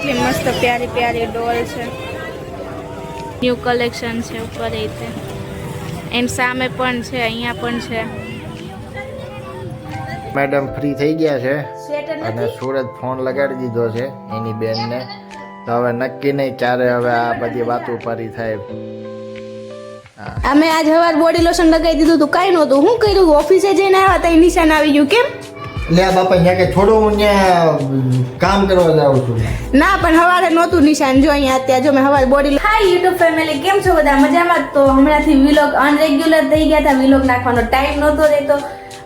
કેટલી મસ્ત પ્યારી પ્યારી ડોલ છે. ન્યૂ કલેક્શન છે ઉપર રીતે. એન્ડ સામે પણ છે, અહીંયા પણ છે. મેડમ ફ્રી થઈ ગયા છે અને સુરત ફોન લગાડી દીધો છે એની બેનને. તો હવે નક્કી નહીં ચારે હવે આ બધી વાતો પારી થાય. અમે આજ સવાર બોડી લોશન લગાવી દીધું તું, કાંઈ નહોતું. હું કર્યું ઓફિસે જઈને આવ્યા તો નિશાન આવી ગયું. કેમ લે બાપા અહીંયા કે થોડું હું ત્યાં કામ કરવા જાઉં છું. ના પણ સવારે નહોતું નિશાન. જો અહીંયા અત્યારે જો મેં સવારે બોડી. હાય યુટ્યુબ ફેમિલી, કેમ છો બધા? મજામાં? તો હમણાંથી વ્લોગ અનરેગ્યુલર થઈ ગયા હતા. વ્લોગ નાખવાનો ટાઈમ નહોતો રહેતો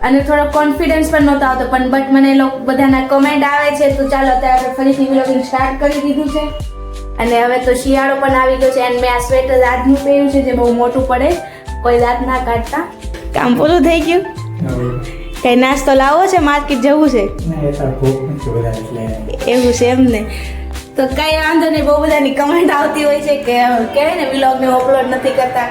અને થોડો કોન્ફિડન્સ પણ નહોતો આવતો. પણ બટ મને લોકો બધાના કમેન્ટ આવે છે તો ચાલો અત્યારે આપણે ફરીથી વ્લોગિંગ સ્ટાર્ટ કરી દીધું છે. અને હવે તો શિયાળો પણ આવી ગયો છે. અને મેં આ સ્વેટર આજનું પહેર્યું છે જે બહુ મોટું પડે, કોઈ દાંત ના કાઢતા. કામ પૂરું થઈ ગયું. કઈ નાસ્તો લાવો છે? માર્કેટ જવું છે એવું છે એમ ને? તો કઈ વાંધો નહીં. બહુ બધાની કમેન્ટ આવતી હોય છે કે કહેવાય ને વ્લોગને અપલોડ નથી કરતા.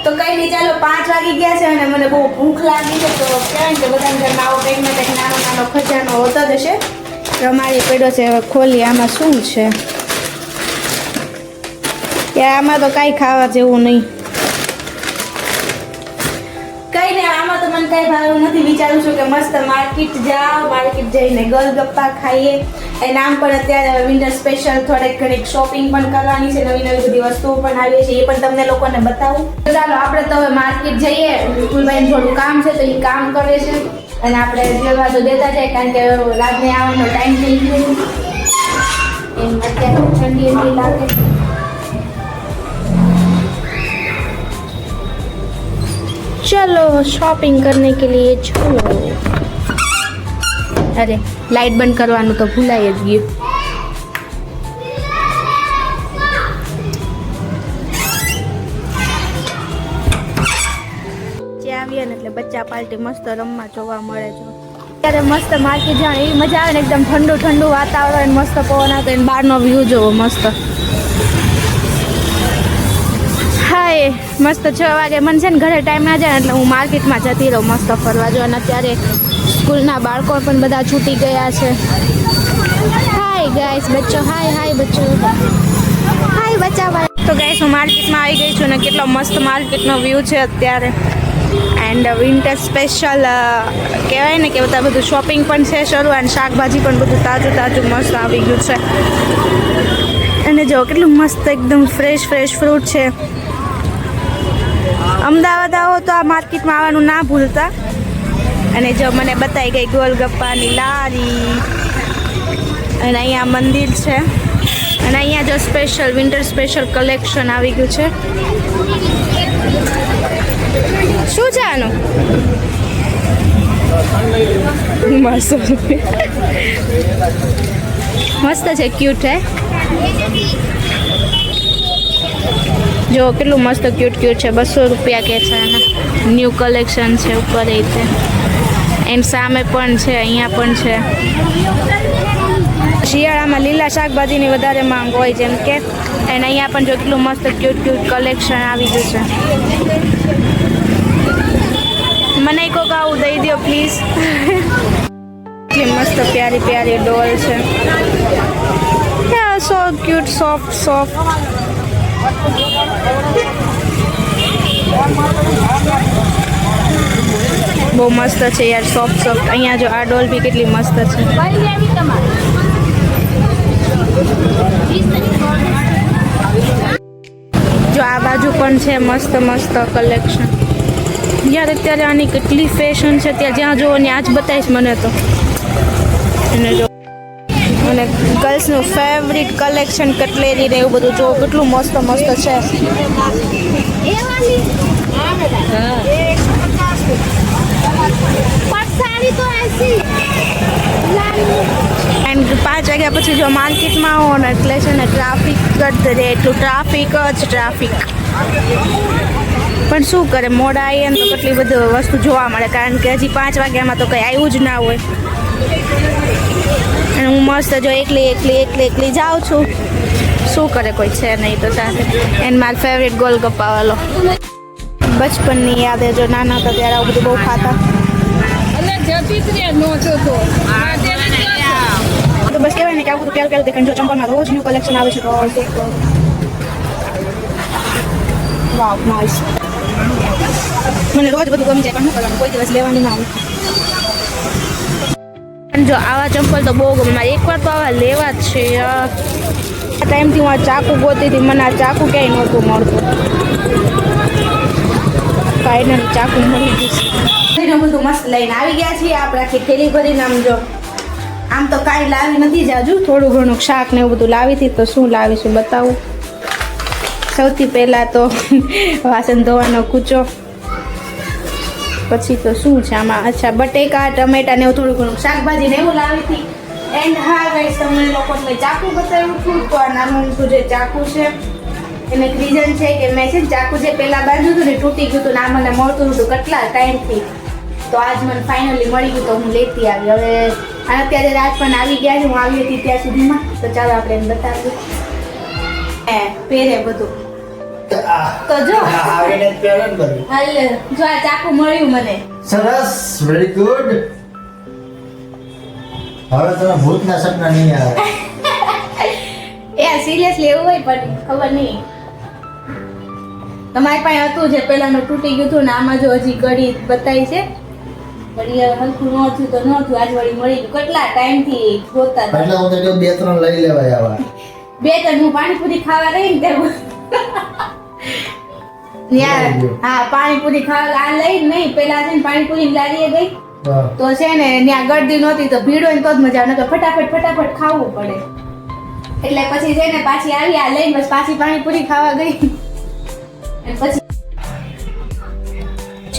તો કઈ નહીં, ચાલો 5 વાગી ગયા છે અને મને બહુ ભૂખ લાગી છે. તો કહેવાય ને કે બધાને ઘરમાં આવો કંઈક ને કંઈક નાનો નાનો ખજાનો હોતો જ હશે. અમારી પડ્યો છે, હવે ખોલી. આમાં શું છે? યાર આમાં તો કાંઈ ખાવા જેવું નહીં. કઈ નહીં, આમાં તો મને કાંઈ ભાવવું નથી. વિચારું છું કે મસ્ત માર્કેટ જાઓ, માર્કેટ જઈને ગોલગપ્પા ખાઈએ. એ નામ પણ અત્યારે વિન્ટર સ્પેશિયલ થોડીક ઘણી શોપિંગ પણ કરવાની છે. નવી નવી બધી વસ્તુઓ પણ આવી છે, એ પણ તમને લોકોને બતાવું. તો ચાલો આપણે તો હવે માર્કેટ જઈએ. વિપુલભાઈને થોડું કામ છે તો એ કામ કરે છે અને આપણે જલવા તો દેતા જાય કારણ કે રાતને આવવાનો ટાઈમ થઈ ગયો. એમ અત્યારે ઠંડી એટલી લાગે. चलो शॉपिंग करने के लिए चलो. अरे लाइट बंद करवाનું તો ભૂલાઈ જ ગયું. જે આવીએ ને એટલે બચ્ચા પાર્ટી મસ્ત રમવા જોવા મળે છે. ત્યારે મસ્ત માર્કેટ જાણ એવી મજા આવે ને, એકદમ ઠંડુ ઠંડુ વાતાવરણ, મસ્ત પવન આવતો અને બહારનો વ્યૂ જોવો મસ્ત. હાય મસ્ત 6 વાગે મને છે ને ઘરે ટાઈમ ના જાય એટલે હું માર્કેટમાં જતી રહું મસ્ત ફરવા. જો અને અત્યારે સ્કૂલના બાળકો પણ બધા છૂટી ગયા છે. હાય ગાઈસ બચ્ચો, હાય હાય બચ્ચો, હાય બચ્ચા. તો ગાઈસ હું માર્કેટમાં આવી ગઈ છું અને કેટલો મસ્ત માર્કેટનો વ્યૂ છે અત્યારે. એન્ડ વિન્ટર સ્પેશિયલ કહેવાય ને કે બધા બધું શોપિંગ પણ છે શરૂ અને શાકભાજી પણ બધું તાજું તાજું મસ્ત આવી ગયું છે. અને જો કેટલું મસ્ત એકદમ ફ્રેશ ફ્રેશ ફ્રૂટ છે. અમદાવાદ આવો તો આ માર્કેટમાં આવવાનું ના ભૂલતા. અને જો મને બતાવી ગઈ ગોલગપ્પાની લારી અને અહીંયા મંદિર છે અને અહીંયા જો સ્પેશિયલ વિન્ટર સ્પેશિયલ કલેક્શન આવી ગયું છે. શું છે આનું? મસ્ત મસ્ત છે, ક્યુટ હે. જો કેટલું મસ્ત ક્યુટ ક્યુટ છે. 200 રૂપિયા કે છે આના. ન્યૂ કલેક્શન છે ઉપર રીતે. એન્ડ સામે પણ છે, અહીંયા પણ છે. શિયાળામાં લીલા શાકભાજીની વધારે માંગ હોય જેમ કે. એન્ડ અહીંયા પણ જો કેટલું મસ્ત ક્યુટ ક્યુટ કલેક્શન આવી ગયું છે. મને કોક આવું દઈ દો પ્લીઝ. કેટલી મસ્ત પ્યારી પ્યારી ડોલ છે. સો ક્યુટ, સોફ્ટ સોફ્ટ. બહુ મસ્ત છે યાર, સોફ્ટ સોફ્ટ. અહીંયા જો આ ડોલ બી કેટલી મસ્ત છે. જો આ બાજુ પણ છે મસ્ત મસ્ત કલેક્શન. યાર અત્યારે આની કેટલી ફેશન છે, ત્યાં જ્યાં જોવો ત્યાં જ બતાવીશ મને તો. અને જો અને ગર્લ્સનું ફેવરિટ કલેક્શન કટલેરી ને એવું બધું જો કેટલું મસ્ત મસ્ત છે. એન્ડ 5 વાગ્યા પછી જો માર્કેટમાં આવો ને એટલે છે ને ટ્રાફિક જ રહે, એટલું ટ્રાફિક જ ટ્રાફિક. પણ શું કરે, મોડા આવીએ ને તો કેટલી બધી વસ્તુ જોવા મળે કારણ કે હજી 5 વાગ્યામાં તો કંઈ આવ્યું જ ના હોય. અને હું મસ્ત જો એકલી જાઉં છું. શું કરે, કોઈ છે નહીં તો સાથે. એન્ડ મારા ફેવરેટ ગોલગપ્પા વાળો. બચપનની યાદ જો નાના હતા ત્યારે આવું બધું બહુ ખાતા. તો તો બસ કહેવાય ને કે આવું બધું પહેલું દેખાય. જો ચંપલમાં રોજ ન્યૂ કલેક્શન આવે છે તો વાવ નાઈસ. મને રોજ બધું ગમી જાય પણ શું કરવાનું, કોઈ દિવસ લેવાની ના આવે. અને જો આવા ચંપલ તો બહુ ગમે મારે, એકવાર તો આવા લેવા જ છે યાર. આ ટાઈમથી હું આ ચાકુ ગોતી હતી, મને આ ચાકુ ક્યાંય નહોતું મળતું. ફાઇનલ ચાકુ મળી ગયું. બધું મસ્ત લઈને આવી ગયા છીએ આપણે, આખી થેલી ભરીને. આમ જો આમ તો કાંઈ લાવી નથી જાજુ, થોડું ઘણું શાક ને એવું બધું લાવી હતી. તો શું લાવીશું બતાવું. સૌથી પહેલાં તો વાસણ ધોવાનો કૂચો, પછી તો શું છે આમાં, અચ્છા બટેકા ટમેટા ને એવું થોડું ઘણું શાકભાજી ને એવું લાવી હતી. એન્ડ હા ગાઈસ, તમને લોકોને મેં ચાકુ બતાવ્યું હતું. તો આ નાનું ઊંચું જે ચાકુ છે એને એક રીઝન છે કે મેં છે ને ચાકુ જે પહેલાં બાંધ્યું હતું ને તૂટી ગયું હતું ને આ મને મળતું હતું કેટલા ટાઈમથી. તો આજ મને ફાઇનલી મળી ગયું તો હું લેતી આવી. હવે અત્યારે રાત પણ આવી ગયા છે, હું આવી હતી ત્યાં સુધીમાં. તો ચાલો આપણે એને બતાવીએ. પહેરે બધું તો જો આવીને પહેરે ને બધું. હાલ જો આ ચાકુ મળ્યું મને. સરસ, વેરી ગુડ. હવે તમે ભૂતના સપના નહીં આવે. એ સિરિયસલી એવું હોય પણ ખબર નહીં. તમારી પાસે હતું જે પહેલાનું તૂટી ગયું હતું ને આમાં જો હજી ઘડી બતાવી છે. ઘડી હલકું ન થયું તો ન થયું, આજ વળી મળી ગયું. કેટલા ટાઈમથી ગોતા હતા. એટલે હું તો કહું 2-3 લઈ લેવાય આવા. 2-3 હું પાણીપુરી ખાવા રહી ને ત્યારે યાર, હા પાણીપુરી ખાવા આ લઈ નહીં. પેલા છે ને પાણીપુરી લારીએ ગઈ તો છે ને ત્યાં ગળદી નહોતી તો ભીડ હોય ને તો જ મજા આવે, નકર ફટાફટ ખાવું પડે. એટલે પછી છે ને પાછી આવી આ લઈને બસ પાછી પાણીપુરી ખાવા ગઈ. અને પછી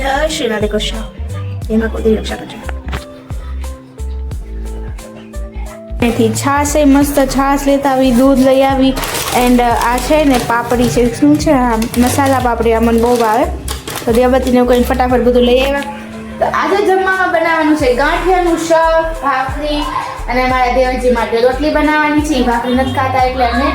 જય શ્રી રાધે કૃષ્ણ. એમાં કોઈ રક્ષા કરજો. એથી છાશ એ મસ્ત છાશ લેતા આવી, દૂધ લઈ આવી. એન્ડ આ છે ને પાપડી છે, શું છે આ મસાલા પાપડી, આ મને બહુ ભાવે. તો દેવતીને એવું કરીને ફટાફટ બધું લઈ આવ્યા. તો આજે જમવામાં બનાવવાનું છે ગાંઠિયાનું શાક, ભાખરી અને મારા દેવજી માટે રોટલી બનાવવાની છે. ભાખરી નથી ખાતા એટલે અમે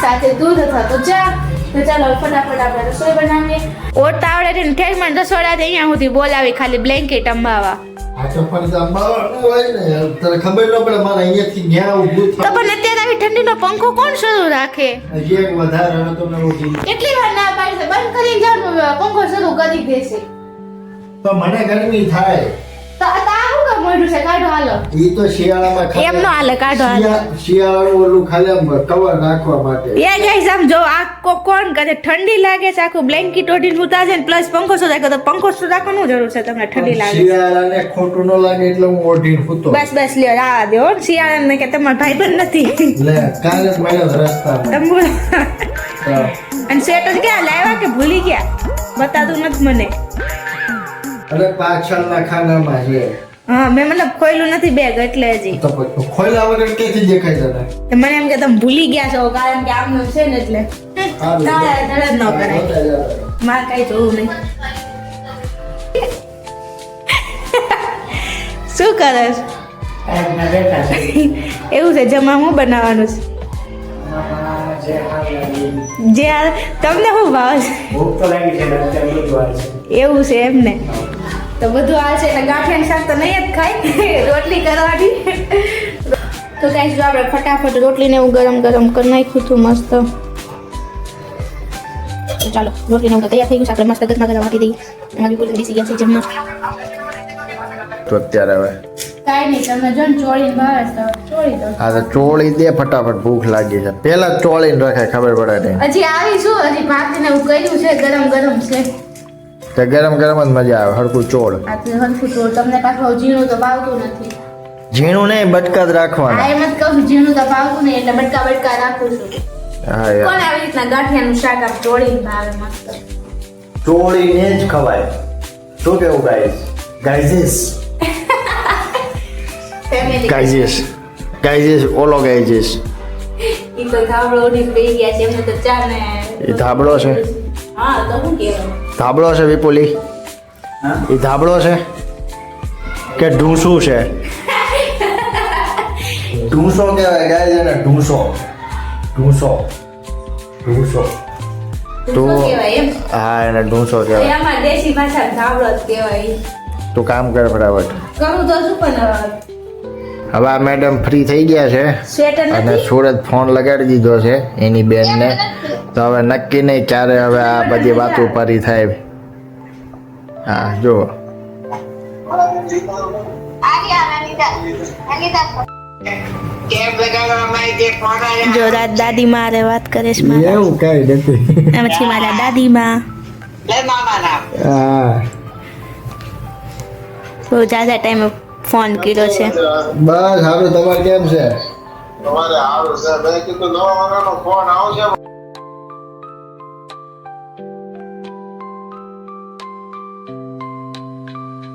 સાથે દૂધ અથવા તો ચા. તો ચાલો ફટાફટ આપણે રસોઈ બનાવીએ. ઓળતા આવડે છે ને ઠેરમાં રસોડાથી અહીંયા સુધી બોલાવી ખાલી બ્લેન્કેટ અંબાવા. આ ચપ્પલ તો અંબાવાનું હોય ને, તને ખબર ન પડે મારે અહીંયાથી ન્યા ઊભું તો પણ અત્યારે આવી ઠંડીનો પંખો કોણ શરૂ રાખે? હજી એક વધારે હતો ને ઉઠી. કેટલી વાર ના પાડી છે બંધ કરીને જવાનું, પંખો શરૂ કરી દેશે. તો મને ગરમી થાય. તો આ શું કામ મોઢું છે? કાઢો હાલો. ઈ તો શિયાળામાં એમ નો હાલે, કાઢો હાલો. શિયાળાનું ઓલું ખાલી આમ કવર નાખવા માટે. એ ગાઈસ આમ જો આ કોણ કરે, ઠંડી લાગે છે આખું બ્લેન્કેટ ઓઢીને ઉતા છે ને પ્લસ પંખો શરૂ રાખો. તો પંખો શરૂ રાખવાનું જરૂર છે તમને ઠંડી લાગે? શિયાળાને ખોટું ન લાગે એટલે હું ઓઢીને સૂતો. બસ લ્યો આ દો શિયાળાને કે તમારા ભાઈબંધ નથી. લે કાલે જ મળ્યો રસ્તામાં. તમે બોલો. અને સ્વેટર ક્યાં લાવ્યા કે ભૂલી ગયા? બતાતું નથી મને. અરે પાછળના ખાનામાં છે. હા મેં મતલબ ખોયલું નથી બેગ એટલે હજી. તો પછી ખોલ્યા વગર ક્યાંથી દેખાય તને? તો મને એમ કે તમે ભૂલી ગયા છો કારણ કે આમનું છે ને એટલે ના ન કરાય. મારે કઈ જોવું નહીં. શું કરે એવું છે? જમા હું બનાવવાનું છે? જે તમને શું ભાવે છે? એવું છે એમ ને? તો બધું આ છે એટલે ગાંઠિયાનું શાક તો નહીં જ ખાય, રોટલી કરવાની. તો ગાઈસ જો આપણે ફટાફટ રોટલીને એવું ગરમ કરી નાખ્યું હતું મસ્ત. તો ચાલો રોટલીને એવું તૈયાર થઈ ગયું છે, આપણે મસ્ત ગરમા ગરમ આપી દઈએ. એમાં બી બેસી ગયા છે જમવા. તો અત્યારે હવે કાંઈ નહીં, તમે જો ને ચોળીને બહાર તો ચોળી દો. હા તો ચોળી દે ફટાફટ, ભૂખ લાગી છે. પેલા જ ચોળીને રખાય, ખબર પડે નહીં. હજી આવીશું, હજી ભાખરીને એવું કર્યું છે, ગરમ છે. તે ગરમ જ મજા આવે. હરખું ચોળ, આથી હલકું ચોળ. તમને પાછું ઝીણું તો ભાવતું નથી. ઝીણું નહીં, બટકા જ રાખવાના. હા એમ જ કહું, ઝીણું તો ભાવતું નહીં એટલે બટકા રાખું છું. હા યાર, કોણ આવી રીતના ગાંઠિયાનું શાક આપ ચોળીને ભાવે મસ્ત? ચોળીને જ ખવાય. શું કેવું ગાઈઝ? ગાઈઝીસ ઓલો ગાઈઝીસ. ઈ તો ધાબળો ઉડીને બેહી ગયા છે, એમને તો ચા ને એ ધાબળો છે? હા તો શું કહેવાય? ધાબળો છે વિપુલી? એ ધાબળો છે કે ઢૂંસું છે? ઢૂંસો કહેવાય ગાય છે ને, ઢૂંસો. તો શું કહેવાય એમ? હા એને ઢૂંસો એ કહેવાય. અમાર દેશી ભાષા ધાબળો જ કહેવાય. તું કામ કર ફટાફટ. કરું તો શું પણ હવે આ મેડમ ફ્રી થઈ ગયા છે સ્વેટર અને નથી સુરત ફોન લગાડી દીધો છે એની બેનને. તો હવે નક્કી નહીં ચારે હવે આ બધી વાતો પરી થાય. હા જો જો દાદી મારે વાત કરે છે એવું કઈ નથી. પછી મારા દાદી માં હા બહુ જાજા ટાઈમે ફોન કર્યો છે. બસ સારું. તમારે કેમ છે? તમારે સારું છે. મેં કીધું નવા વાળાનો ફોન આવશે.